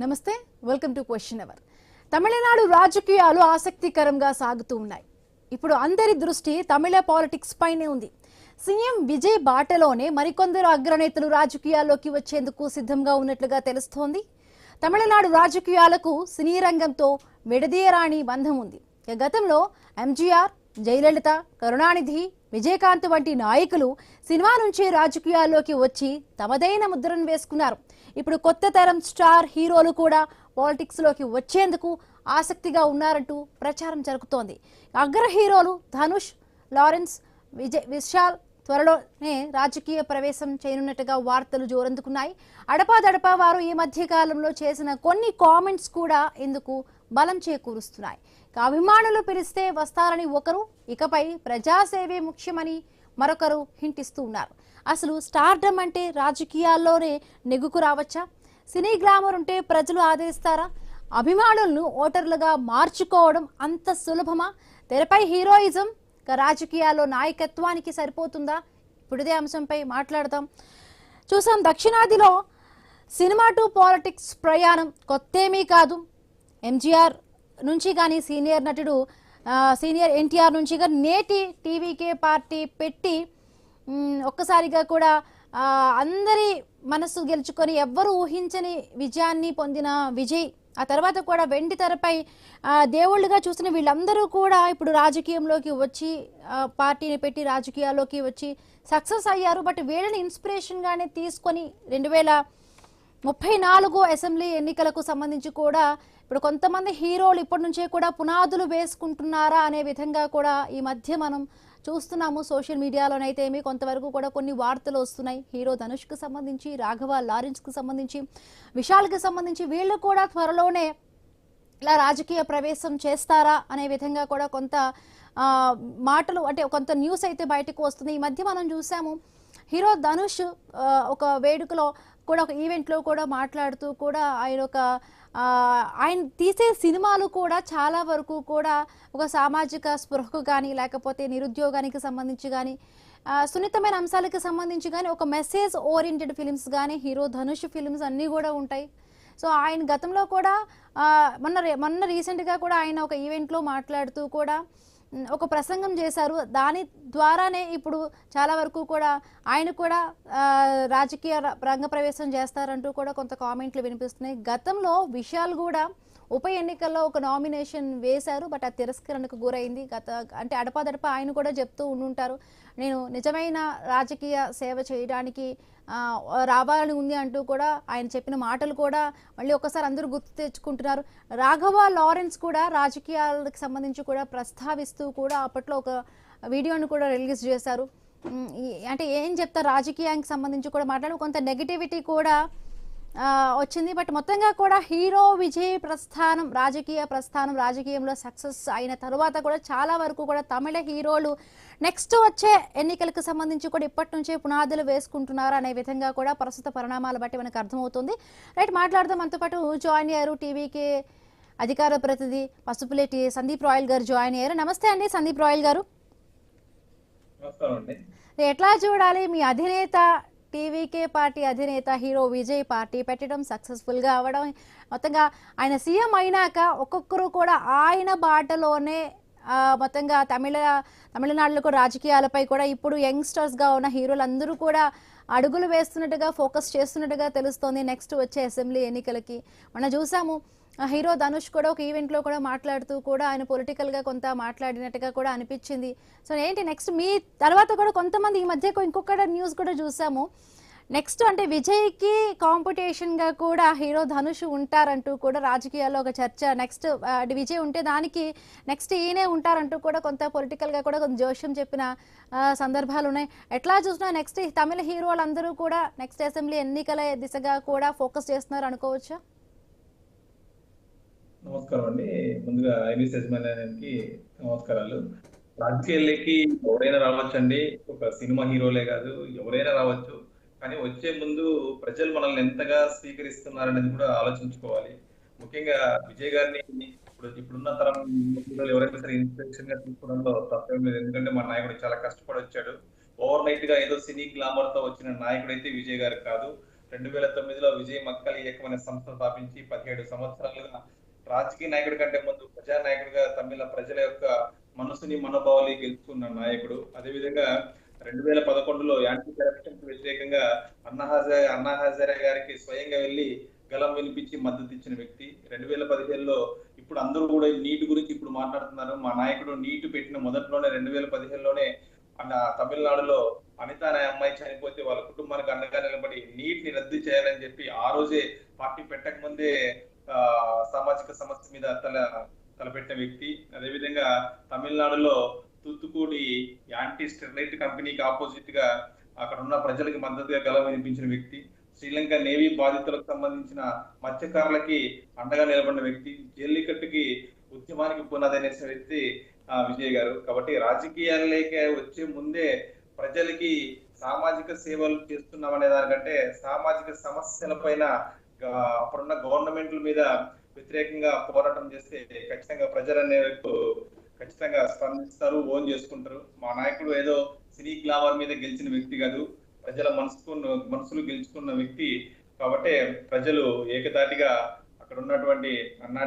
నమస్తే, welcome to question hour. Tamil Nadu రాజకీయాలు ఆసక్తికరంగా సాగుతూ ఉన్నాయి. ఇప్పుడు అందరి దృష్టి తమిళ పాలిటిక్స్ పైనే ఉంది. సీఎం విజయ్ బాటలోనే మరికొందరు అగ్రనేతలు రాజకీయాల్లోకి వచ్చేందుకు సిద్ధంగా ఉన్నట్లుగా తెలుస్తోంది. తమిళనాడు రాజకీయాలకు సినీ రంగంతో విడదీయరాని బంధం ఉంది. గతంలో ఎంజీఆర్, జయలలిత, కరుణానిధి, విజయకాంత్ వంటి నాయకులు సినిమా నుంచే రాజకీయాల్లోకి వచ్చి తమదైన ముద్రను వేసుకున్నారు. ఇప్పుడు కొత్త తరం స్టార్ హీరోలు కూడా పాలిటిక్స్ లోకి వచ్చేందుకు ఆసక్తిగా ఉన్నారంటూ ప్రచారం జరుగుతోంది. అగ్ర హీరోలు ధనుష్, లారెన్స్, విశాల్ త్వరలోనే రాజకీయ ప్రవేశం చేయనున్నట్టుగా వార్తలు జోరందుకున్నాయి. అడపాదడపా వారు ఈ మధ్య కాలంలో చేసిన కొన్ని కామెంట్స్ కూడా ఇందుకు బలం చేకూరుస్తున్నాయి. అభిమానులు పిలిస్తే వస్తారని ఒకరు, ఇకపై ప్రజాసేవే ముఖ్యమని మరొకరు హింటిస్తూ ఉన్నారు. అసలు స్టార్డమ్ అంటే రాజకీయాల్లోనే నెగ్గుకు రావచ్చా? సినీ గ్లామర్ ఉంటే ప్రజలు ఆదరిస్తారా? అభిమానులను ఓటర్లుగా మార్చుకోవడం అంత సులభమా? తెరపై హీరోయిజం రాజకీయాల్లో నాయకత్వానికి సరిపోతుందా? ఇప్పుడు ఇదే అంశంపై మాట్లాడదాం. చూసాం, దక్షిణాదిలో సినిమా టు పాలిటిక్స్ ప్రయాణం కొత్తేమీ కాదు. ఎంజీఆర్ నుంచి కానీ సీనియర్ నటుడు సీనియర్ ఎన్టీఆర్ నుంచి కానీ నేటి టీవీకే పార్టీ పెట్టి ఒక్కసారిగా కూడా అందరి మనసు గెలుచుకొని ఎవ్వరూ ఊహించని విజయాన్ని పొందిన విజయ్, ఆ తర్వాత కూడా వెండి తెరపై దేవుళ్ళుగా చూసిన వీళ్ళందరూ కూడా ఇప్పుడు రాజకీయంలోకి వచ్చి పార్టీని పెట్టి రాజకీయాల్లోకి వచ్చి సక్సెస్ అయ్యారు. బట్ వీళ్ళని ఇన్స్పిరేషన్గానే తీసుకొని 2034 అసెంబ్లీ ఎన్నికలకు సంబంధించి కూడా ఇప్పుడు కొంతమంది హీరోలు ఇప్పటి నుంచే కూడా పునాదులు వేసుకుంటున్నారా అనే విధంగా కూడా ఈ మధ్య మనం చూస్తున్నాము. సోషల్ మీడియాలోనైతే ఏమి కొంతవరకు కూడా కొన్ని వార్తలు వస్తున్నాయి. హీరో ధనుష్కి సంబంధించి, రాఘవ లారెన్స్కి సంబంధించి, విశాల్కి సంబంధించి వీళ్ళు కూడా త్వరలోనే ఇలా రాజకీయ ప్రవేశం చేస్తారా అనే విధంగా కూడా కొంత మాటలు, అంటే కొంత న్యూస్ అయితే బయటకు వస్తుంది. ఈ మధ్య మనం చూసాము, హీరో ధనుష్ ఒక వేడుకలో కూడా, ఒక ఈవెంట్లో కూడా మాట్లాడుతూ కూడా ఆయన తీసే సినిమాలు కూడా చాలా వరకు కూడా ఒక సామాజిక స్పృహకు కానీ, లేకపోతే నిరుద్యోగానికి సంబంధించి కానీ, సున్నితమైన అంశాలకు సంబంధించి కానీ, ఒక మెసేజ్ ఓరియంటెడ్ ఫిలిమ్స్ కానీ హీరో ధనుష్ ఫిలిమ్స్ అన్నీ కూడా ఉంటాయి. సో ఆయన గతంలో కూడా మొన్న రీసెంట్గా కూడా ఆయన ఒక ఈవెంట్లో మాట్లాడుతూ కూడా ఒక ప్రసంగం చేశారు. దాని ద్వారానే ఇప్పుడు చాలా వరకు కూడా ఆయన కూడా రాజకీయ రంగ ప్రవేశం చేస్తారంటూ కూడా కొంత కామెంట్లు వినిపిస్తున్నాయి. గతంలో విశాల్ కూడా ఉప ఎన్నికల్లో ఒక నామినేషన్ వేశారు, బట్ ఆ తిరస్కరణకు గురైంది. అంటే అడపాదడప ఆయన కూడా చెప్తూ ఉండుంటారు, నేను నిజమైన రాజకీయ సేవ చేయడానికి రావాలని ఉంది అంటూ కూడా ఆయన చెప్పిన మాటలు కూడా మళ్ళీ ఒకసారి అందరూ గుర్తు తెచ్చుకుంటున్నారు. రాఘవ లారెన్స్ కూడా రాజకీయాలకు సంబంధించి కూడా ప్రస్తావిస్తూ కూడా అప్పట్లో ఒక వీడియోను కూడా రిలీజ్ చేశారు. అంటే ఏం చెప్తారు, రాజకీయానికి సంబంధించి కూడా మాట్లాడు కొంత నెగిటివిటీ కూడా వచ్చింది. బట్ మొత్తంగా కూడా హీరో విజయ్ ప్రస్థానం, రాజకీయంలో సక్సెస్ అయిన తర్వాత కూడా చాలా వరకు కూడా తమిళ హీరోలు నెక్స్ట్ వచ్చే ఎన్నికలకు సంబంధించి కూడా ఇప్పటి నుంచే పునాదులు వేసుకుంటున్నారు అనే విధంగా కూడా ప్రస్తుత పరిణామాలు బట్టి మనకు అర్థమవుతుంది. రైట్, మాట్లాడదాం. మనతో పాటు జాయిన్ అయ్యారు టీవీకే అధికార ప్రతినిధి పసుపులేటి సందీప్ రాయల్ గారు జాయిన్ అయ్యారు. నమస్తే అండి సందీప్ రాయల్ గారు. ఎట్లా చూడాలి మీ అధినేత, టీవీకే పార్టీ అధినేత హీరో విజయ్ పార్టీ పెట్టడం, సక్సెస్ఫుల్గా అవ్వడం, మొత్తంగా ఆయన సీఎం అయినాక ఒక్కొక్కరు కూడా ఆయన బాటలోనే మొత్తంగా తమిళనాడులో రాజకీయాలపై కూడా ఇప్పుడు యంగ్స్టర్స్గా ఉన్న హీరోలు అందరూ కూడా అడుగులు వేస్తున్నట్టుగా, ఫోకస్ చేస్తున్నట్టుగా తెలుస్తోంది నెక్స్ట్ వచ్చే అసెంబ్లీ ఎన్నికలకి. మనం చూసాము, హీరో ధనుష్ కూడా ఒక ఈవెంట్లో కూడా మాట్లాడుతూ కూడా ఆయన పొలిటికల్గా కొంత మాట్లాడినట్టుగా కూడా అనిపించింది. సో ఏంటి నెక్స్ట్ మీ తర్వాత కూడా కొంతమంది ఈ మధ్య ఇంకొక న్యూస్ కూడా చూసాము, నెక్స్ట్ అంటే విజయ్కి కాంపిటీషన్గా కూడా హీరో ధనుష్ ఉంటారంటూ కూడా రాజకీయాల్లో ఒక చర్చ. నెక్స్ట్ విజయ్ ఉంటే దానికి నెక్స్ట్ ఈయనే ఉంటారంటూ కూడా కొంత పొలిటికల్గా కూడా కొంత జోష్యం చెప్పిన సందర్భాలు ఉన్నాయి. ఎట్లా చూసినా నెక్స్ట్ తమిళ హీరోలు అందరూ కూడా నెక్స్ట్ అసెంబ్లీ ఎన్నికల దిశగా కూడా ఫోకస్ చేస్తున్నారు అనుకోవచ్చా? నమస్కారం అండి. ముందుగా ఐబీఎస్ యజమానికి నమస్కారాలు. రాజకీయాలకి ఎవరైనా రావచ్చండి, ఒక సినిమా హీరోలే కాదు ఎవరైనా రావచ్చు. కానీ వచ్చే ముందు ప్రజలు మనల్ని ఎంతగా స్వీకరిస్తున్నారనేది కూడా ఆలోచించుకోవాలి. ముఖ్యంగా విజయ్ గారిని ఇప్పుడున్న తరం హీరోలు ఎవరైనా సరే ఇన్స్పిరేషన్ గా తీసుకోవడంలో తప్పేం లేదు. ఎందుకంటే మా నాయకుడు చాలా కష్టపడి వచ్చాడు. ఓవర్ నైట్ గా ఏదో సినీ గ్లామర్ తో వచ్చిన నాయకుడు అయితే విజయ్ గారు కాదు. 2009లో విజయ్ మక్కల్ ఇయకం అనే సంస్థ స్థాపించి 17 సంవత్సరాలుగా రాజకీయ నాయకుడి కంటే ముందు ప్రజానాయకుడిగా తమిళ ప్రజల యొక్క మనసుని మనోభావాలు గెలుచుకున్న నాయకుడు. అదేవిధంగా 2011లో యాంటీ కరప్షన్ కు వ్యతిరేకంగా అన్నా హజారే గారికి స్వయంగా వెళ్లి గలం వినిపించి మద్దతు ఇచ్చిన వ్యక్తి. 2015లో ఇప్పుడు అందరూ కూడా నీట్ గురించి ఇప్పుడు మాట్లాడుతున్నారు. మా నాయకుడు నీట్ పెట్టిన మొదట్లోనే 2015లోనే తమిళనాడులో అనిత అనే అమ్మాయి చనిపోతే వాళ్ళ కుటుంబానికి అండగా నిలబడి నీట్ ని రద్దు చేయాలని చెప్పి ఆ రోజే పార్టీ పెట్టక ముందే సామాజిక సమస్య మీద తలపెట్టిన వ్యక్తి. అదేవిధంగా తమిళనాడులో తూత్తుకూడి యాంటీ స్టెరిలైట్ కంపెనీకి ఆపోజిట్ గా అక్కడ ఉన్న ప్రజలకు మద్దతుగా గలం వినిపించిన వ్యక్తి. శ్రీలంక నేవీ బాధితులకు సంబంధించిన మత్స్యకారులకి అండగా నిలబడిన వ్యక్తి. జల్లికట్టుకి ఉద్యమానికి పునాది అనేసిన వ్యక్తి విజయ్ గారు. కాబట్టి రాజకీయాల్లోకి వచ్చే ముందే ప్రజలకి సామాజిక సేవలు చేస్తున్నామనే దానికంటే సామాజిక సమస్యల పైన అప్పుడున్న గవర్నమెంట్ల మీద వ్యతిరేకంగా పోరాటం చేస్తే ఖచ్చితంగా ప్రజలనే ఖచ్చితంగా స్పందిస్తారు, ఓన్ చేసుకుంటారు. మా నాయకుడు ఏదో సినీ గ్లామర్ మీద గెలిచిన వ్యక్తి కాదు, ప్రజల మనసులు గెలుచుకున్న వ్యక్తి. కాబట్టి ప్రజలు ఏకదాటిగా అక్కడ ఉన్నటువంటి అన్నా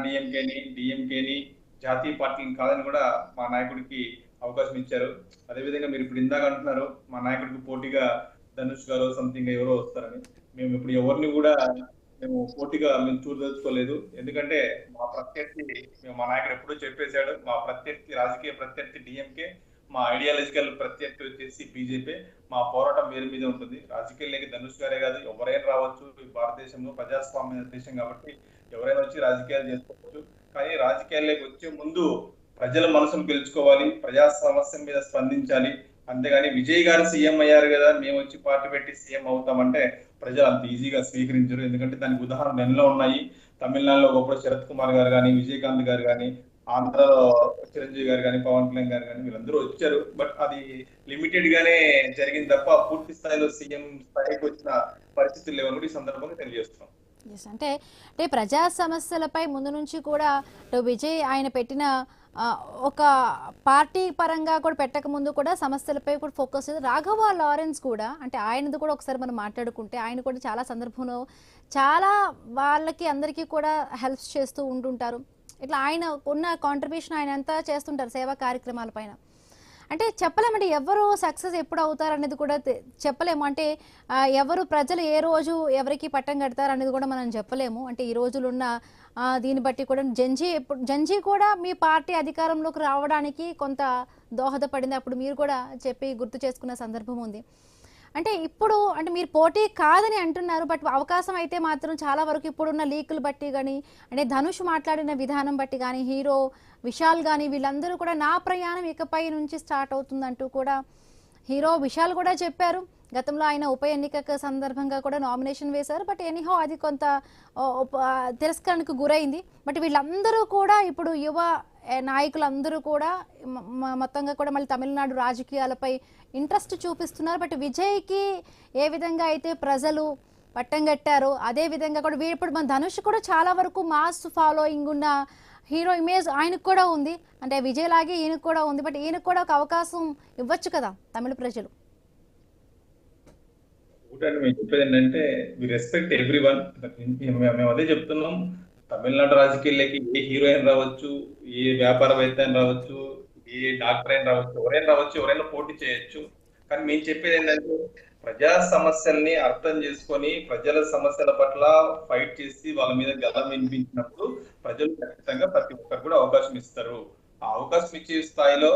డిఎంకేని జాతీయ పార్టీని కాదని కూడా మా నాయకుడికి అవకాశం ఇచ్చారు. అదేవిధంగా మీరు ఇప్పుడు ఇందాక అంటున్నారు మా నాయకుడికి పోటీగా ధనుష్ గారు సంథింగ్ ఎవరో వస్తారని. మేము ఇప్పుడు ఎవరిని కూడా పోటీగా మేము చూడదలుచుకోలేదు. ఎందుకంటే మా ప్రత్యర్థి మా నాయకుడు ఎప్పుడూ చెప్పేశాడు, మా రాజకీయ ప్రత్యర్థి డిఎంకే, మా ఐడియాలజికల్ ప్రత్యర్థి వచ్చేసి బీజేపీ. మా పోరాటం వేరు మీద ఉంటుంది. రాజకీయాల్లోకి ధనుష్ గారే కాదు ఎవరైనా రావచ్చు. ఈ భారతదేశంలో ప్రజాస్వామ్య దేశం కాబట్టి ఎవరైనా వచ్చి రాజకీయాలు చేసుకోవచ్చు. కానీ రాజకీయాల్లోకి వచ్చే ముందు ప్రజల మనసును గెలుచుకోవాలి, ప్రజా సమస్య మీద స్పందించాలి. అంతేగాని విజయ్ గారు సీఎం అయ్యారు కదా మేము వచ్చి పార్టీ పెట్టి సీఎం అవుతామంటే ప్రజలు అంత ఈజీగా స్వీకరించరు. ఎందుకంటే దానికి ఉదాహరణ ఎన్నో ఉన్నాయి. తమిళనాడులో ఒకప్పుడు శరత్ కుమార్ గారు కానీ, విజయకాంత్ గారు కానీ, ఆంధ్రలో చిరంజీవి గారు కానీ, పవన్ కళ్యాణ్ గారు కానీ వీళ్ళందరూ వచ్చారు. బట్ అది లిమిటెడ్ గానే జరిగింది తప్ప పూర్తి స్థాయిలో సీఎం స్థాయికి వచ్చిన పరిస్థితులు లేవని కూడా ఈ సందర్భంగా తెలియజేస్తున్నాం. అంటే ప్రజా సమస్యలపై ముందు నుంచి కూడా విజయ్ ఆయన పెట్టిన ఒక పార్టీ పరంగా కూడా పెట్టక ముందు కూడా సమస్యలపై కూడా ఫోకస్ చేసి రాఘవ లారెన్స్ కూడా అంటే ఆయనది కూడా ఒకసారి మనం మాట్లాడుకుంటే ఆయన కూడా చాలా సందర్భంలో చాలా వాళ్ళకి అందరికీ కూడా హెల్ప్ చేస్తూ ఉంటుంటారు. ఇట్లా ఆయన ఉన్న కాంట్రిబ్యూషన్ ఆయన అంతా చేస్తుంటారు సేవా కార్యక్రమాల పైన. అంటే చెప్పలేమంటే ఎవరు సక్సెస్ ఎప్పుడు అవుతారు అనేది కూడా చెప్పలేము. అంటే ఎవరు ప్రజలు ఏ రోజు ఎవరికి పట్టం కడతారు అనేది కూడా మనం చెప్పలేము. అంటే ఈ రోజులు ఉన్న దీన్ని బట్టి కూడా జంజీ కూడా మీ పార్టీ అధికారంలోకి రావడానికి కొంత దోహదపడింది. అప్పుడు మీరు కూడా చెప్పి గుర్తు చేసుకున్న సందర్భం ఉంది. అంటే ఇప్పుడు అంటే మీరు పోటీ కాదని అంటున్నారు, బట్ అవకాశం అయితే మాత్రం చాలా వరకు ఇప్పుడున్న లీకులు బట్టి కానీ అంటే ధనుష్ మాట్లాడిన విధానం బట్టి కానీ హీరో విశాల్ కానీ వీళ్ళందరూ కూడా నా ప్రయాణం ఇకపై నుంచి స్టార్ట్ అవుతుందంటూ కూడా హీరో విశాల్ కూడా చెప్పారు. గతంలో ఆయన ఉప ఎన్నిక సందర్భంగా కూడా నామినేషన్ వేశారు, బట్ ఎనీహో అది కొంత తిరస్కరణకు గురైంది. బట్ వీళ్ళందరూ కూడా ఇప్పుడు యువ నాయకులందరూ కూడా మొత్తంగా కూడా మళ్ళీ తమిళనాడు రాజకీయాలపై ఇంట్రెస్ట్ చూపిస్తున్నారు. బట్ విజయ్కి ఏ విధంగా అయితే ప్రజలు పట్టం కట్టారో అదే విధంగా కూడా ఇప్పుడు మన ధనుష్ కూడా చాలా వరకు మాస్ ఫాలోయింగ్ ఉన్న హీరో ఇమేజ్ ఆయనకు కూడా ఉంది. అంటే విజయ్ లాగే ఈయనకు కూడా ఉంది, బట్ ఈయనకు కూడా ఒక అవకాశం ఇవ్వచ్చు కదా తమిళ ప్రజలు. మేము చెప్పేది ఏంటంటే వి రెస్పెక్ట్ ఎవ్రీ వన్. మేము అదే చెప్తున్నాం. తమిళనాడు రాజకీయాలకి ఏ హీరోయిన్ రావచ్చు, ఏ వ్యాపారవేత్త అయినా రావచ్చు, ఏ డాక్టర్ అయినా రావచ్చు, ఎవరైనా పోటీ చేయొచ్చు. కానీ మేము చెప్పేది ఏంటంటే ప్రజా సమస్యల్ని అర్థం చేసుకొని ప్రజల సమస్యల పట్ల ఫైట్ చేసి వాళ్ళ మీద గలం వినిపించినప్పుడు ప్రజలు ఖచ్చితంగా ప్రతి ఒక్కరు కూడా అవకాశం ఇస్తారు. ఆ అవకాశం ఇచ్చే స్థాయిలో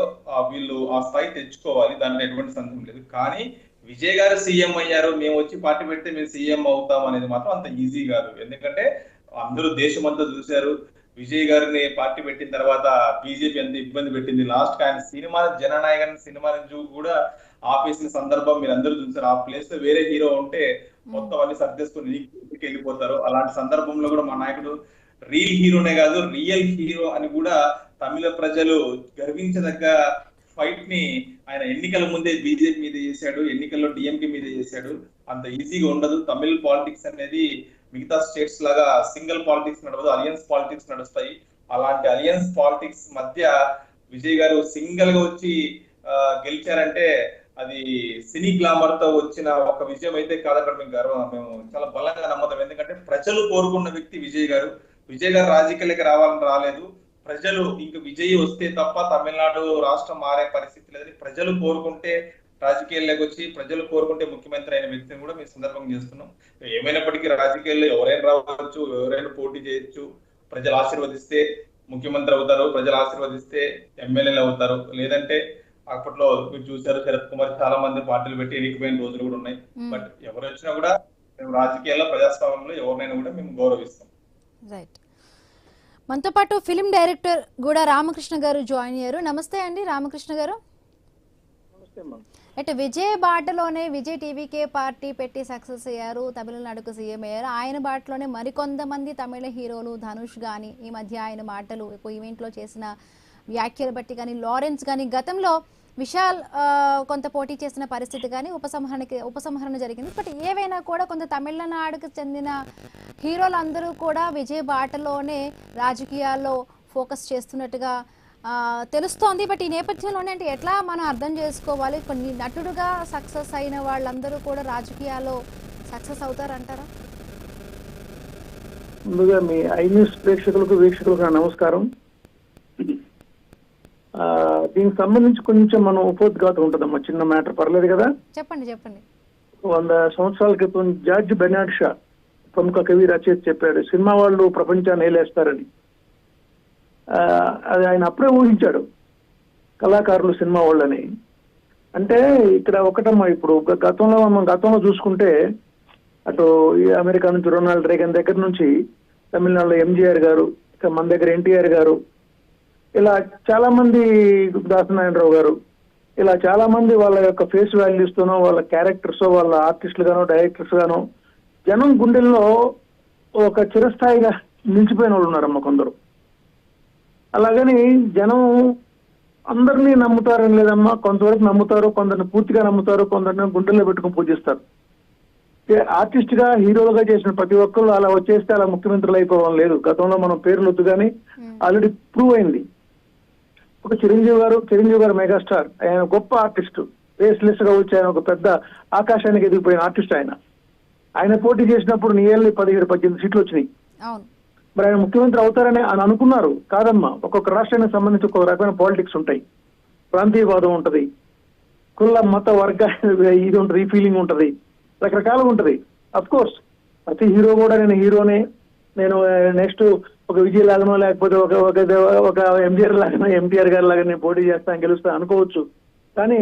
వీళ్ళు ఆ స్థాయి తెచ్చుకోవాలి, దాంట్లో ఎటువంటి సందేహం లేదు. కానీ విజయ్ గారు సీఎం అయ్యారు మేము వచ్చి పార్టీ పెడితే మేము సీఎం అవుతాం అనేది మాత్రం అంత ఈజీ కాదు. ఎందుకంటే అందరూ దేశమంతా చూశారు విజయ్ గారిని పార్టీ పెట్టిన తర్వాత బీజేపీ ఎంత ఇబ్బంది పెట్టింది. లాస్ట్ ఆయన సినిమా జననాయకన్ సినిమా కూడా ఆపేసిన సందర్భం మీరు అందరూ చూసారు. ఆ ప్లేస్ లో వేరే హీరో ఉంటే మొత్తం అన్ని సర్దేసుకుని ఇంటికి వెళ్ళిపోతారు. అలాంటి సందర్భంలో కూడా మా నాయకుడు రియల్ హీరోనే కాదు రియల్ హీరో అని కూడా తమిళ ప్రజలు గర్వించదగ్గ ఫైట్ ని ఆయన ఎన్నికల ముందే బీజేపీ మీద చేశాడు, ఎన్నికల్లో డిఎంకే మీద చేశాడు. అంత ఈజీగా ఉండదు. తమిళ పాలిటిక్స్ అనేది మిగతా స్టేట్స్ లాగా సింగిల్ పాలిటిక్స్ నడవదు, అలియన్స్ పాలిటిక్స్ నడుస్తాయి. అలాంటి అలియన్స్ పాలిటిక్స్ మధ్య విజయ్ గారు సింగిల్ గా వచ్చి గెలిచారంటే అది సినీ గ్లామర్ తో వచ్చిన ఒక విజయం అయితే కాదక్కడ మేము చాలా బలంగా నమ్ముతాం. ఎందుకంటే ప్రజలు కోరుకున్న వ్యక్తి విజయ్ గారు. విజయ్ గారు రాజకీయాలకి రావాలని రాలేదు. ప్రజలు ఇంక విజయ్ వస్తే తప్ప తమిళనాడు రాష్ట్రం మారే పరిస్థితి లేదని ప్రజలు కోరుకుంటే రాజకీయాల్లోకి వచ్చి, ప్రజలు కోరుకుంటే ముఖ్యమంత్రి అయిన వ్యక్తిని కూడా మేము సందర్భంగా చేస్తున్నాం. ఏమైనప్పటికీ రాజకీయాల్లో ఎవరైనా రావచ్చు, ఎవరైనా పోటీ చేయొచ్చు. ప్రజలు ఆశీర్వదిస్తే ముఖ్యమంత్రి అవుతారు, ప్రజలు ఆశీర్వదిస్తే ఎమ్మెల్యేలు అవుతారు. లేదంటే అప్పట్లో మీరు చూసారు, శరత్ కుమార్ చాలా మంది పార్టీలు పెట్టి ఎన్నికైన రోజులు కూడా ఉన్నాయి. బట్ ఎవరు వచ్చినా కూడా మేము రాజకీయాల్లో, ప్రజాస్వామ్యంలో ఎవరినైనా కూడా మేము గౌరవిస్తాం. రైట్. మనతో పాటు ఫిలిం డైరెక్టర్ కూడా రామకృష్ణ గారు జాయిన్ అయ్యారు. నమస్తే అండి రామకృష్ణ గారు. అంటే విజయ్ బాటలోనే విజయ్ టీవీకే పార్టీ పెట్టి సక్సెస్ అయ్యారు, తమిళనాడుకు సీఎం అయ్యారు. ఆయన బాటలోనే మరికొంతమంది తమిళ హీరోలు, ధనుష్ కానీ ఈ మధ్య ఆయన మాటలు ఈవెంట్లో చేసిన వ్యాఖ్యలు బట్టి కానీ, లారెన్స్ కానీ, గతంలో విశాల్ కొంత పోటీ చేసిన పరిస్థితి కానీ ఉపసంహరణ జరిగింది. బట్ ఏవైనా కూడా కొంత తమిళనాడుకు చెందిన హీరోలందరూ కూడా విజయ్ బాటలోనే రాజకీయాల్లో ఫోకస్ చేస్తున్నట్టుగా తెలుస్తోంది. బట్ ఈ నేపథ్యంలోనే అంటే ఎట్లా మనం అర్థం చేసుకోవాలి, కొన్ని నటుడుగా సక్సెస్ అయిన వాళ్ళందరూ కూడా రాజకీయాల్లో సక్సెస్ అవుతారంటారా? ముందుగా మీ ఐ న్యూస్ ప్రేక్షకులకు, వీక్షకులకు నమస్కారం. దీనికి సంబంధించి కొంచెం మనం ఉపోద్ఘాతం ఉంటుందమ్మా, చిన్న మ్యాటర్, పర్లేదు కదా? చెప్పండి చెప్పండి. 100 సంవత్సరాల క్రితం జార్జ్ బెర్నార్డ్ షా, ప్రముఖ కవి, రచయిత చెప్పాడు, సినిమా వాళ్ళు ప్రపంచాన్ని ఏలేస్తారని. అది ఆయన అప్పుడే ఊహించాడు, కళాకారులు సినిమా వాళ్ళని. అంటే ఇక్కడ ఒకటమ్మా, ఇప్పుడు గతంలో చూసుకుంటే అటు అమెరికా నుంచి రొనాల్డ్ రేగన్ దగ్గర నుంచి, తమిళనాడులో ఎంజీఆర్ గారు, ఇక మన దగ్గర ఎన్టీఆర్ గారు, ఇలా చాలా మంది, దాసనారాయణరావు గారు, ఇలా చాలా మంది వాళ్ళ యొక్క ఫేస్ వాల్యూస్ తోనో, వాళ్ళ క్యారెక్టర్స్, వాళ్ళ ఆర్టిస్టులు గానో, డైరెక్టర్స్ గానో జనం గుండెల్లో ఒక చిరస్థాయిగా నిలిచిపోయిన వాళ్ళు ఉన్నారమ్మ కొందరు. అలాగని జనం అందరినీ నమ్ముతారని లేదమ్మా, కొంతవరకు నమ్ముతారు, కొందరిని పూర్తిగా నమ్ముతారు, కొందరిని గుండెల్లో పెట్టుకుని పూజిస్తారు. ఆర్టిస్ట్ గా, హీరోలుగా చేసిన ప్రతి ఒక్కరు అలా వచ్చేస్తే అలా ముఖ్యమంత్రులు అయిపోవడం లేదు. గతంలో మనం పేర్లు వద్దు కానీ ఆల్రెడీ ప్రూవ్ అయింది. ఒక చిరంజీవి గారు మెగాస్టార్, ఆయన గొప్ప ఆర్టిస్ట్, రేస్లెస్ గా వచ్చి ఆయన ఒక పెద్ద ఆకాశానికి ఎదిగిపోయిన ఆర్టిస్ట్. ఆయన పోటీ చేసినప్పుడు నియర్లీ 17-18 సీట్లు వచ్చినాయి. మరి ఆయన ముఖ్యమంత్రి అవుతారని అని అనుకున్నారు. కాదమ్మా, ఒక్కొక్క రాష్ట్రానికి సంబంధించి ఒక్కొక్క రకమైన పాలిటిక్స్ ఉంటాయి, ప్రాంతీయవాదం ఉంటది, కుల మత వర్గ ఇది ఉంటది, ఈ ఫీలింగ్ ఉంటది, రకరకాలుగా ఉంటది. అఫ్ కోర్స్ ప్రతి హీరో కూడా నేను హీరోనే, నేను నెక్స్ట్ ఒక విజయ్ లాగానో లేకపోతే ఒక ఎంజీఆర్ లాగానో, ఎన్టీఆర్ గారి లాగా నేను పోటీ చేస్తాను, గెలుస్తాను అనుకోవచ్చు. కానీ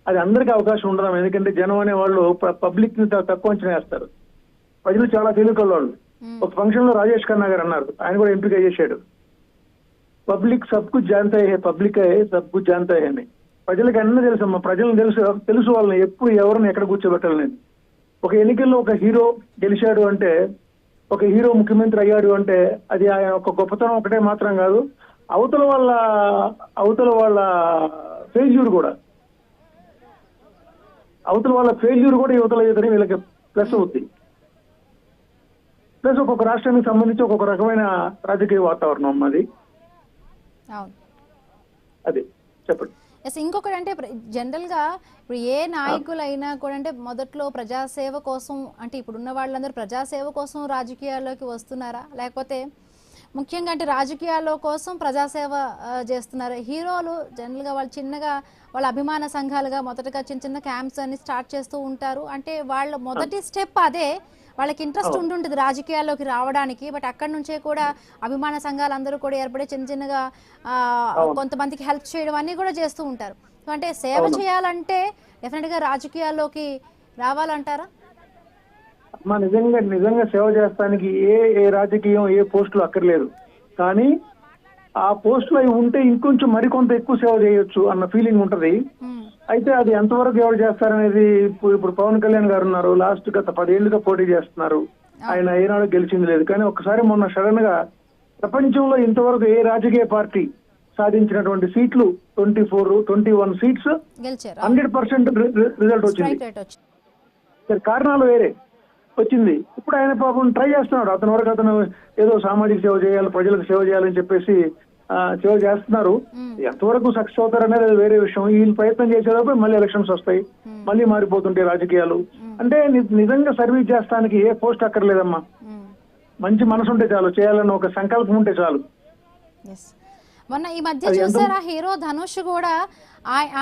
అది అందరికీ అవకాశం ఉండదు. ఎందుకంటే జనం అనే వాళ్ళు పబ్లిక్ ని తక్కువ అంచనా వేస్తారు. ప్రజలు చాలా తెలివికల వాళ్ళు. ఒక ఫంక్షన్ లో రాజేష్ ఖన్నా గారు అన్నారు, ఆయన కూడా ఎంపిక చేశాడు, పబ్లిక్ సబ్ కుచ్ జాన్తా హై, పబ్లిక్ సబ్ కుచ్ జాన్తా హై అని. ప్రజలకు అన్నీ తెలుసమ్మా, ప్రజలను తెలుసు వాళ్ళని ఎప్పుడు ఎవరిని ఎక్కడ కూర్చోబెట్టాలి నేను. ఒక ఎన్నికల్లో ఒక హీరో గెలిచాడు అంటే, ఒక హీరో ముఖ్యమంత్రి అయ్యాడు అంటే అది ఆయన ఒక గొప్పతనం ఒకటే మాత్రం కాదు, అవతల వాళ్ళ ఫెయిల్యూర్ కూడా యువతల ఎదురు వీళ్ళకి ప్లస్ అవుతుంది. ప్లస్ ఒక్కొక్క రాష్ట్రానికి సంబంధించి ఒక్కొక్క రకమైన రాజకీయ వాతావరణం అన్నది. అది చెప్పండి. ఇంకొకటి అంటే జనరల్ గా ఇప్పుడు ఏ నాయకులైనా కూడా అంటే మొదట్లో ప్రజాసేవ కోసం, అంటే ఇప్పుడున్న వాళ్ళందరూ ప్రజాసేవ కోసం రాజకీయాల్లోకి వస్తున్నారా, లేకపోతే ముఖ్యంగా అంటే రాజకీయాల్లో కోసం ప్రజాసేవ చేస్తున్నారు? హీరోలు జనరల్ గా వాళ్ళు చిన్నగా వాళ్ళ అభిమాన సంఘాలుగా మొదటగా చిన్న చిన్న క్యాంప్స్ అని స్టార్ట్ చేస్తూ ఉంటారు. అంటే వాళ్ళ మొదటి స్టెప్ అదే, వాళ్ళకి ఇంట్రెస్ట్ ఉండుంటుంది రాజకీయాల్లోకి రావడానికి. బట్ అక్కడి నుంచే కూడా అభిమాన సంఘాలు అందరూ కూడా ఏర్పడి చిన్నగా కొంతమందికి హెల్ప్ చేయడం అన్ని కూడా చేస్తూ ఉంటారు. అంటే సేవ చేయాలంటే డెఫినెట్ గా రాజకీయాల్లోకి రావాలంటారా? నిజంగా సేవ చేస్తానికి ఏ రాజకీయం, ఏ పోస్టులు అక్కర్లేదు. కానీ ఆ పోస్టులు అవి ఉంటే ఇంకొంచెం మరికొంత ఎక్కువ సేవ చేయొచ్చు అన్న ఫీలింగ్ ఉంటది. అయితే అది ఎంతవరకు ఎవరు చేస్తారనేది, ఇప్పుడు పవన్ కళ్యాణ్ గారు ఉన్నారు, లాస్ట్ గత 10 ఏళ్లుగా పోటీ చేస్తున్నారు, ఆయన ఏనాడు గెలిచింది లేదు. కానీ ఒకసారి మొన్న సడన్ గా ప్రపంచంలో ఇంతవరకు ఏ రాజకీయ పార్టీ సాధించినటువంటి సీట్లు 21 సీట్స్ 100% రిజల్ట్ వచ్చింది. కారణాలు వేరే వచ్చింది. ఇప్పుడు ఆయన పాపం ట్రై చేస్తున్నాడు. అతని వరకు అతను ఏదో సామాజిక సేవ చేయాలి, ప్రజలకు సేవ చేయాలని చెప్పేసి సేవ చేస్తున్నారు. ఎంతవరకు సక్సెస్ అవుతారు అనేది అది వేరే విషయం. వీళ్ళు ప్రయత్నం చేసేటప్పుడు మళ్ళీ ఎలక్షన్స్ వస్తాయి, మళ్ళీ మారిపోతుంటాయి రాజకీయాలు. అంటే నిజంగా సర్వీస్ చేస్తానికి ఏ పోస్ట్ అక్కర్లేదమ్మా, మంచి మనసు ఉంటే చాలు, చేయాలన్న ఒక సంకల్పం ఉంటే చాలు. మొన్న ఈ మధ్య చూసారా హీరో ధనుష్ కూడా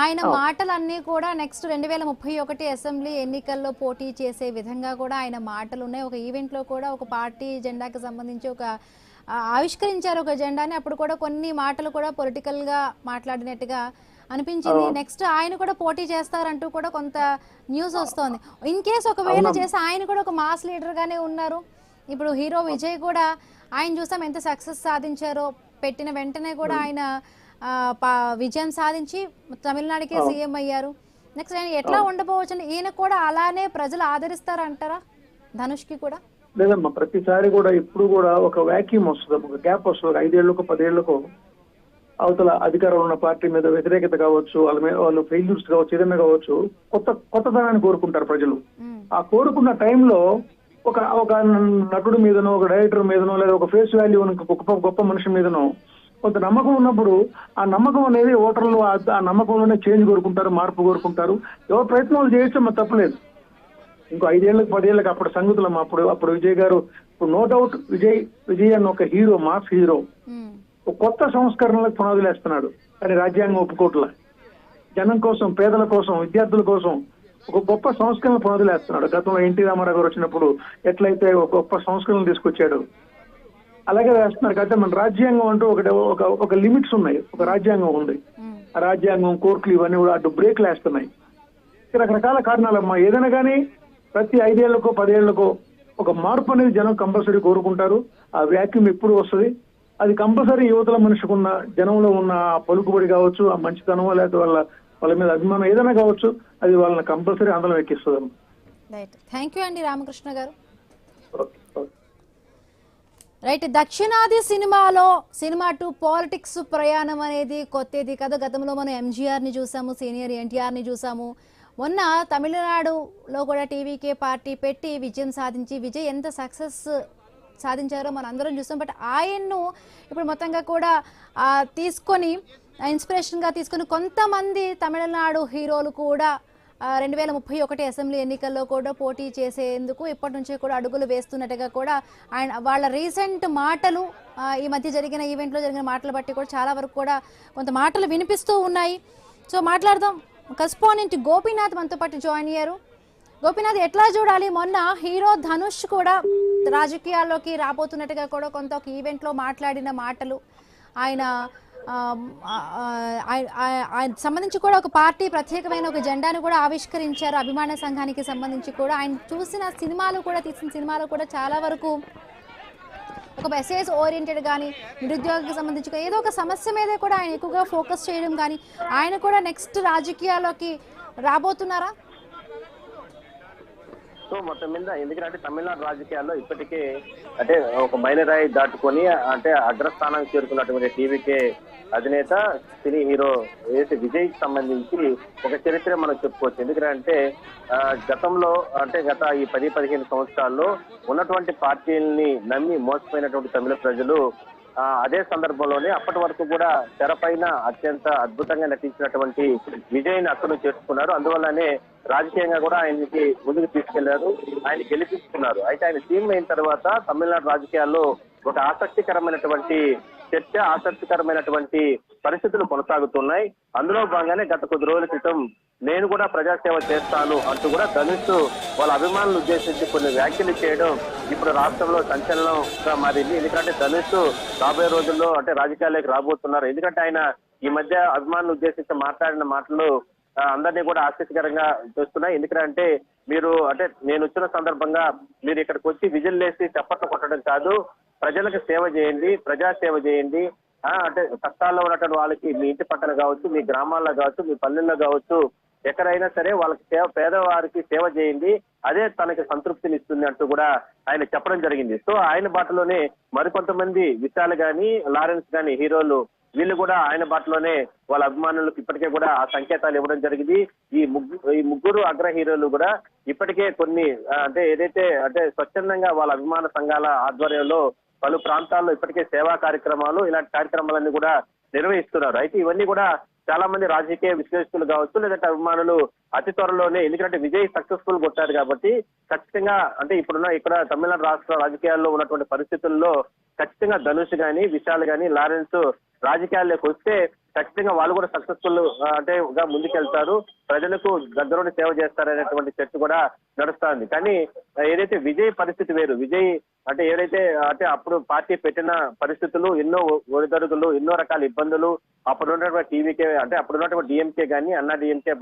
ఆయన మాటలన్నీ కూడా నెక్స్ట్ 2031 అసెంబ్లీ ఎన్నికల్లో పోటీ చేసే విధంగా కూడా ఆయన మాటలు ఉన్నాయి. ఒక ఈవెంట్ లో కూడా ఒక పార్టీ జెండాకి సంబంధించి ఒక ఆవిష్కరించారు ఒక జెండాని. అప్పుడు కూడా కొన్ని మాటలు కూడా పొలిటికల్ గా మాట్లాడినట్టుగా అనిపించింది. నెక్స్ట్ ఆయన కూడా పోటీ చేస్తారంటూ కూడా కొంత న్యూస్ వస్తోంది. ఇన్ కేస్ ఒకవేళ చేసి ఆయన కూడా ఒక మాస్ లీడర్ గానే ఉన్నారు. ఇప్పుడు హీరో విజయ్ కూడా ఆయన చూసాం ఎంత సక్సెస్ సాధించారో, పెట్టిన వెంటనే కూడా ఆయన విజయం సాధించి తమిళనాడుకే సీఎం అయ్యారు. నెక్స్ట్ ఆయన ఎట్లా ఉండబోవచ్చు, ఈయన కూడా అలానే ప్రజలు ఆదరిస్తారంటారా ధనుష్ కి కూడా? లేదమ్మా, ప్రతిసారి కూడా ఇప్పుడు కూడా ఒక వ్యాక్యూమ్ వస్తుంది, ఒక గ్యాప్ వస్తుంది. 5 ఏళ్లకు 10 ఏళ్లకు అవతల అధికారంలో ఉన్న పార్టీ మీద వ్యతిరేకత కావచ్చు, వాళ్ళ మీద వాళ్ళు ఫెయిల్యూర్స్ కావచ్చు, ఏదైనా కావచ్చు, కొత్తదనాన్ని కోరుకుంటారు ప్రజలు. ఆ కోరుకున్న టైంలో ఒక నటుడి మీదనో, ఒక డైరెక్టర్ మీదనో, లేదా ఒక ఫేస్ వాల్యూ గొప్ప మనిషి మీదనో కొంత నమ్మకం ఉన్నప్పుడు ఆ నమ్మకం అనేది ఓటర్లు ఆ నమ్మకంలోనే చేంజ్ కోరుకుంటారు, మార్పు కోరుకుంటారు. ఎవరు ప్రయత్నాలు చేయొచ్చమ్మా, తప్పలేదు. ఇంకో 5 ఏళ్లకు 10 ఏళ్ళకి అప్పుడు సంగతులమ్మా. అప్పుడు విజయ్ గారు, ఇప్పుడు నో డౌట్ విజయ్ అన్న ఒక హీరో, మాస్ హీరో, ఒక కొత్త సంస్కరణలకు పునాదులు వేస్తున్నాడు. కానీ రాజ్యాంగం ఒప్పుకోట్ల. జనం కోసం, పేదల కోసం, విద్యార్థుల కోసం ఒక గొప్ప సంస్కరణ పునాదులు వేస్తున్నాడు. గతంలో ఎన్టీ రామారావు గారు వచ్చినప్పుడు ఎట్లయితే ఒక గొప్ప సంస్కరణలు తీసుకొచ్చాడు, అలాగే వేస్తున్నారు. కాబట్టి మన రాజ్యాంగం అంటూ ఒక లిమిట్స్ ఉన్నాయి, ఒక రాజ్యాంగం ఉంది. ఆ రాజ్యాంగం, కోర్టులు ఇవన్నీ కూడా అటు బ్రేక్లు వేస్తున్నాయి. రకరకాల కారణాలమ్మా. ఏదైనా కానీ ప్రతి 5 ఏళ్లకో 10 ఏళ్లకో ఒక మార్పు అనేది జనం కంపల్సరీ కోరుకుంటారు. ఆ వ్యాక్యూమ్ ఎప్పుడు వస్తుంది, అది కంపల్సరీ యువతల మనిషికి ఉన్న, జనంలో ఉన్న పలుకుబడి కావచ్చు, ఆ మంచితనం, లేకపోతే వాళ్ళ మీద అభిమానం ఏదైనా కావచ్చు, అది వాళ్ళని కంపల్సరీ ఆందోళన ఎక్కిస్తుంది. థ్యాంక్ యూ అండి రామకృష్ణ గారు. రైట్, దక్షిణాది సినిమా టు పాలిటిక్స్ ప్రయాణం అనేది కొత్తది కదా. గతంలో మనం ఎంజీఆర్ని చూసాము, సీనియర్ ఎన్టీఆర్ని చూసాము. మొన్న తమిళనాడులో కూడా టీవీకే పార్టీ పెట్టి విజయం సాధించి, విజయ్ ఎంత సక్సెస్ సాధించారో మనం అందరం చూసాం. బట్ ఆయన్ను ఇప్పుడు మొత్తంగా కూడా తీసుకొని ఇన్స్పిరేషన్గా తీసుకొని కొంతమంది తమిళనాడు హీరోలు కూడా 2031 అసెంబ్లీ ఎన్నికల్లో కూడా పోటీ చేసేందుకు ఇప్పటి నుంచే కూడా అడుగులు వేస్తున్నట్టుగా కూడా ఆయన వాళ్ళ రీసెంట్ మాటలు, ఈ మధ్య జరిగిన ఈవెంట్లో జరిగిన మాటలు బట్టి కూడా చాలా వరకు కూడా కొంత మాటలు వినిపిస్తూ ఉన్నాయి. సో మాట్లాడదాం. కరెస్పాండెంట్ గోపీనాథ్ మనతో పాటు జాయిన్ అయ్యారు. గోపీనాథ్, ఎట్లా చూడాలి? మొన్న హీరో ధనుష్ కూడా రాజకీయాల్లోకి రాబోతున్నట్టుగా కూడా కొంత ఒక ఈవెంట్లో మాట్లాడిన మాటలు, ఆయన సంబంధించి కూడా ఒక పార్టీ ప్రత్యేకమైన ఒక జెండాను కూడా ఆవిష్కరించారు అభిమాన సంఘానికి సంబంధించి కూడా. ఆయన చూసిన సినిమాలు కూడా, తీసిన సినిమాలు కూడా చాలా వరకు ఒక మెసేజ్ ఓరియంటెడ్ కానీ, నిరుద్యోగికి సంబంధించి ఏదో ఒక సమస్య మీద కూడా ఆయన ఎక్కువగా ఫోకస్ చేయడం కానీ, ఆయన కూడా నెక్స్ట్ రాజకీయాల్లోకి రాబోతున్నారా? సో మొత్తం మీద ఎందుకంటే తమిళనాడు రాజకీయాల్లో ఇప్పటికే అంటే ఒక మైలురాయి దాటుకొని అంటే అగ్రస్థానానికి చేరుకున్నటువంటి టీవీకే అధినేత సినీ హీరో విజయ్ కి సంబంధించి ఒక చరిత్ర మనం చెప్పుకోవచ్చు. ఎందుకంటే గతంలో అంటే గత ఈ 10-15 సంవత్సరాల్లో ఉన్నటువంటి పార్టీలని నమ్మి మోసపోయినటువంటి తమిళ ప్రజలు అదే సందర్భంలోనే అప్పటి వరకు కూడా తెరపైన అత్యంత అద్భుతంగా నటించినటువంటి విజయ్ని అక్కను చేర్చుకున్నారు. అందువల్లనే రాజకీయంగా కూడా ఆయనకి ముందుకు తీసుకెళ్లారు, ఆయన గెలిపించుకున్నారు. అయితే ఆయన సీఎం అయిన తర్వాత తమిళనాడు రాజకీయాల్లో ఒక ఆసక్తికరమైనటువంటి చర్చ, ఆసక్తికరమైనటువంటి పరిస్థితులు కొనసాగుతున్నాయి. అందులో భాగంగానే గత కొద్ది రోజుల క్రితం నేను కూడా ప్రజాసేవ చేస్తాను అంటూ కూడా ధనుష్ వాళ్ళ అభిమానులు ఉద్దేశించి కొన్ని వ్యాఖ్యలు చేయడం ఇప్పుడు రాష్ట్రంలో సంచలనంగా మారింది. ఎందుకంటే ధనుష్ రాబోయే రోజుల్లో అంటే రాజకీయాల్లోకి రాబోతున్నారు. ఎందుకంటే ఆయన ఈ మధ్య అభిమానులు ఉద్దేశించి మాట్లాడిన మాటలు అందరినీ కూడా ఆసక్తికరంగా చూస్తున్నాయి. ఎందుకంటే మీరు అంటే నేను వచ్చిన సందర్భంగా మీరు ఇక్కడికి వచ్చి విజిల్ వేసి చప్పట్లు కొట్టడం కాదు, ప్రజలకు సేవ చేయండి, ప్రజా సేవ చేయండి. అంటే కష్టాల్లో ఉన్నటువంటి వాళ్ళకి మీ ఇంటి పక్కన కావచ్చు, మీ గ్రామాల్లో కావచ్చు, మీ పల్లెల్లో కావచ్చు, ఎక్కడైనా సరే వాళ్ళకి పేదవారికి సేవ చేయండి, అదే తనకి సంతృప్తిని ఇస్తుంది అంటూ కూడా ఆయన చెప్పడం జరిగింది. సో ఆయన బాటలోనే మరికొంతమంది విశాల్ గాని, లారెన్స్ గాని హీరోలు వీళ్ళు కూడా ఆయన బాటలోనే వాళ్ళ అభిమానులకు ఇప్పటికే కూడా ఆ సంకేతాలు ఇవ్వడం జరిగింది. ఈ ముగ్గురు అగ్ర హీరోలు కూడా ఇప్పటికే కొన్ని అంటే ఏదైతే అంటే స్వచ్ఛందంగా వాళ్ళ అభిమాన సంఘాల ఆధ్వర్యంలో పలు ప్రాంతాల్లో ఇప్పటికే సేవా కార్యక్రమాలు ఇలాంటి కార్యక్రమాలన్నీ కూడా నిర్వహిస్తున్నారు. అయితే ఇవన్నీ కూడా చాలా మంది రాజకీయ విశ్లేషకులు కావచ్చు, లేదంటే అభిమానులు అతి త్వరలోనే, ఎందుకంటే విజయ్ సక్సెస్ఫుల్ కొట్టారు కాబట్టి ఖచ్చితంగా అంటే ఇక్కడ తమిళనాడు రాష్ట్ర రాజకీయాల్లో ఉన్నటువంటి పరిస్థితుల్లో ఖచ్చితంగా ధనుష్ గాని, విశాల్ గాని, లారెన్స్ రాజకీయాల్లోకి వస్తే ఖచ్చితంగా వాళ్ళు కూడా సక్సెస్ఫుల్ అంటే గా ముందుకెళ్తారు, ప్రజలకు దగ్గరుండి సేవ చేస్తారనేటువంటి చర్చ కూడా నడుస్తుంది. కానీ ఏదైతే విజయ్ పరిస్థితి వేరు. విజయ్ అంటే ఏదైతే అంటే అప్పుడు పార్టీ పెట్టిన పరిస్థితులు, ఎన్నో ఒడిదొడుగులు, ఎన్నో రకాల ఇబ్బందులు, అప్పుడు ఉన్నటువంటి టీవీకే అంటే అప్పుడు ఉన్నటువంటి డిఎంకే కానీ, అన్నా డిఎంకే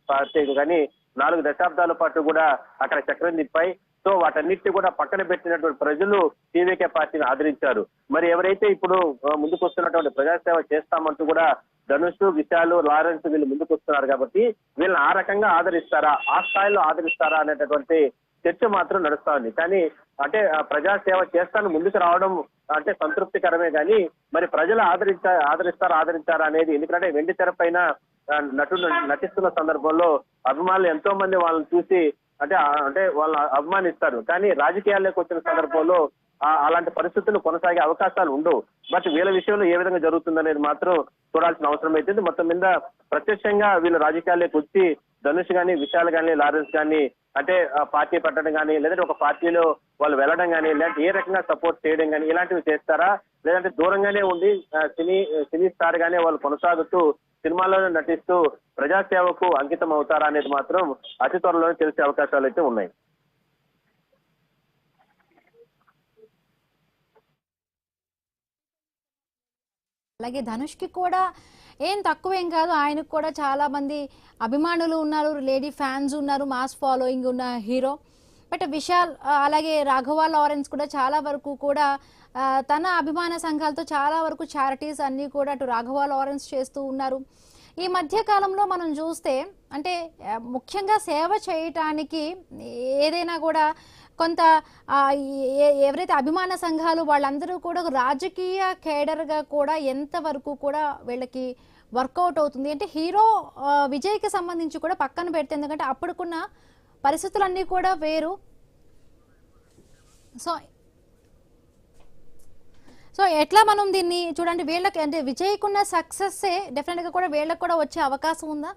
పార్టీ కానీ 4 దశాబ్దాల పాటు కూడా అక్కడ చక్రం తిప్పాయి. సో వాటన్నిటిని కూడా పక్కన పెట్టినటువంటి ప్రజలు టీవీకే పార్టీని ఆదరించారు. మరి ఎవరైతే ఇప్పుడు ముందుకు వస్తున్నటువంటి ప్రజాసేవ చేస్తామంటూ కూడా ధనుష్, విశాల్, లారెన్స్ వీళ్ళు ముందుకు వస్తున్నారు కాబట్టి వీళ్ళని ఆ రకంగా ఆదరిస్తారా, ఆ స్థాయిలో ఆదరిస్తారా అనేటటువంటి చర్చ మాత్రం నడుస్తా ఉంది. కానీ అంటే ప్రజాసేవ చేస్తాను ముందుకు రావడం అంటే సంతృప్తికరమే, కానీ మరి ప్రజలు ఆదరిస్తారా అనేది, ఎందుకంటే వెండి తెర పైన నటులు నటిస్తున్న సందర్భంలో అభిమానులు ఎంతో మంది వాళ్ళని చూసి అంటే వాళ్ళ అభిమానిస్తారు. కానీ రాజకీయాల్లోకి వచ్చిన సందర్భంలో అలాంటి పరిస్థితులు కొనసాగే అవకాశాలు ఉండవు. బట్ వీళ్ళ విషయంలో ఏ విధంగా జరుగుతుందనేది మాత్రం చూడాల్సిన అవసరం అయితే. మొత్తం మీద ప్రత్యక్షంగా వీళ్ళు రాజకీయాల్లోకి వచ్చి ధనుష్ గాని, విశాల్ గాని, లారెన్స్ గాని అంటే పార్టీ పెట్టడం కానీ, లేదంటే ఒక పార్టీలో వాళ్ళు వెళ్ళడం కానీ, లేదంటే ఏ రకంగా సపోర్ట్ చేయడం కానీ ఇలాంటివి చేస్తారా, లేదంటే దూరంగానే ఉండి సినీ స్టార్ గానే వాళ్ళు కొనసాగుతూ సినిమాల్లోనే నటిస్తూ ప్రజాసేవకు అంకితం అవుతారా అనేది మాత్రం అతి త్వరలోనే తెలిసే అవకాశాలు అయితే ఉన్నాయి. అలాగే ధనుష్కి కూడా ఏం తక్కువేం కాదు, ఆయనకు కూడా చాలా మంది అభిమానులు ఉన్నారు, లేడీ ఫ్యాన్స్ ఉన్నారు, మాస్ ఫాలోయింగ్ ఉన్న హీరో. బట్ విశాల్ అలాగే రాఘవ లారెన్స్ కూడా చాలా వరకు కూడా తన అభిమాన సంఘాలతో చాలా వరకు చారిటీస్ అన్నీ కూడా అటు రాఘవ లారెన్స్ చేస్తూ ఉన్నారు. ఈ మధ్య కాలంలో మనం చూస్తే అంటే ముఖ్యంగా సేవ చేయటానికి ఏదైనా కూడా కొంత ఎవరైతే అభిమాన సంఘాలు వాళ్ళందరూ కూడా రాజకీయ కేడర్గా కూడా ఎంతవరకు కూడా వీళ్ళకి వర్కౌట్ అవుతుంది అంటే హీరో విజయ్కి సంబంధించి కూడా పక్కన పెడితే, ఎందుకంటే అప్పుడుకున్న పరిస్థితులన్నీ కూడా వేరు. సో ఎట్లా మనం దీన్ని చూడండి, వీళ్ళకి అంటే విజయ్కున్న సక్సెస్సే డెఫినెట్గా కూడా వీళ్ళకి కూడా వచ్చే అవకాశం ఉందా?